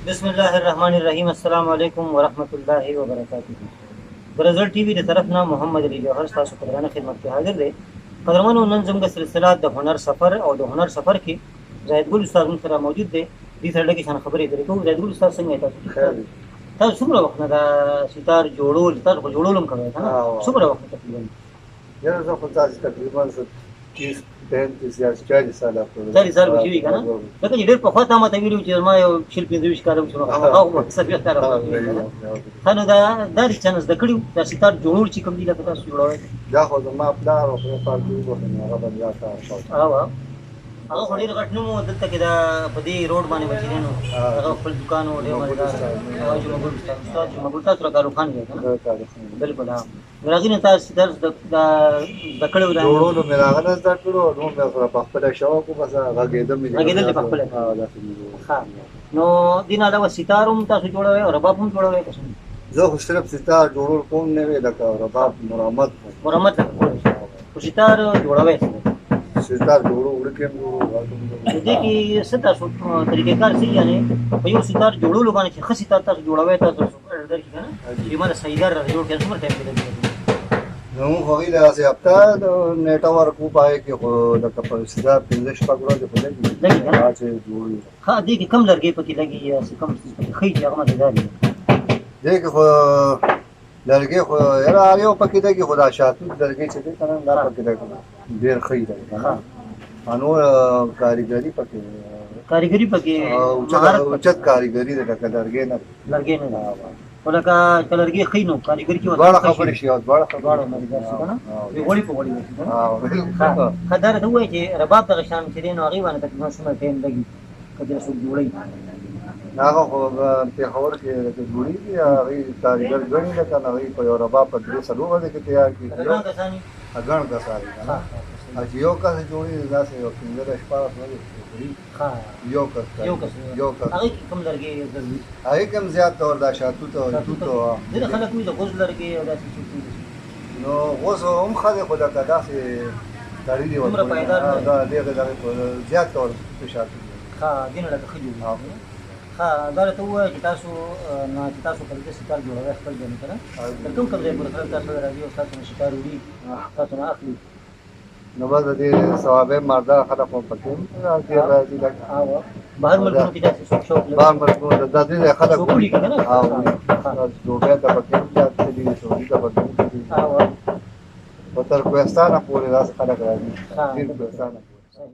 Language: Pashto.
बिस्मिल्लाहिर्रहमानिर्रहीम अस्सलाम वालेकुम वरहमतुल्लाहि वबरकातुहू। गरजल टीवी की तरफ ना मोहम्मद अली जौहर सासु खदराना खिदमत के हाजिर दे कदरमन नन जंग सिलसिला द हुनर सफर और द हुनर सफर की जाहिद गुल उस्ताद मुन सरा मौजूद दे दी सड़े की शान खबरें करे को जाहिद गुल उस्ताद संग था था सुमरा वक्त ना सितार जोड़ोल तार को जोड़ोलम कर था ना सुमरा वक्त तकरीबन यार जो खुदा तकरीबन 30 35 या 40 साल आपको 40 साल बची का ना लेकिन ये पर खता मत वीडियो چې ما یو शिल्पी د وشکاره وشو هغه سبي ښکاره خانو دا چانس د کړیو د ستار جوړول چې کوم دی لکه تاسو جوړوي دا خو ما پلار او په پارتي وګورم هغه باندې راځه هغه خو ډیر غټ نو دلته کې دا په دې روډ باندې بچی نو هغه خپل دکان او ډیر مزدار او چې موږ استاد موږ تاسو راکارو خان دی بالکل ها راغینه تاسو درس د کړو دا جوړولو مې راغله زده کړو نو مې سره په خپل شاو کو بس راګېدم په خپل ها نو دین علاوه ستاروم تاسو جوړوي او رباب هم جوړوي تاسو زه خو صرف ستار جوړول کوم نه وی لکه رباب مرمت خو ستار جوړوي ستار جوړو ورکم دې کې ستا شو طریقې کار سي یعنی په یو ستار جوړولو باندې چې خاصه تاسو جوړوي تاسو درک کنه چې مله صحیح در جوړ کړئ څومره ټایم لګي نو خو یې لاسه هفته نیټورک کو پای کې خو د کپاسټر 15 شپږ ورځې په لګي چې جوړي ها دې کې کم لرګي پکې لګي یا کم خې هغه مزداري دې کې خو لرګي خو یاره یو پکې دی کې خدا شاتو لرګي چې دې کنه دا پکې دی ډیر خې دی انو کاریګری پکې اوچت کاریګری د لرګي نه ولکه کلرګي خینو کاریګری کې وړه خبرې شي او وړه مریض کنه وی وړي په وړي خدار ته وایي چې رباب د شان چې دین او غیبانه تکلیف سم ټیم لګي کله څو جوړي هغه خو په خبر کې جوړي دي هغه کاریګر غني نه کنه وی په رباب په درې سلو باندې کې تیار کی اګان کا ساري کنه چې یو کس جوړي داسې یو څنګه شپه نه ها یو کس هغه کوم لرګي ضروري هغه کم زیات تور دا شاتو ته دغه خلک وي د غوز لرګي او داسې نو غوز هم خاله خدا کا داسې دړي دی ورته دا دغه زیات تور په شاتو ها دینه لکه خجو ها دا ته وایي چې تاسو په دې ستار جوړوي خپل ځای کړه کوم ځای پر خپل تاسو راځي او تاسو نشکار وړي تاسو نه اخلي نو بس دې ثوابه مردا خلک په پکې راځي لکه بهر ملکونو کې داسې شوق بهر ملکونو د دې خلک وګوري کنه او دوبه ته پکې ځاتې دي سعودي ته پکې او تر کوهستان پورې راځي خلک راځي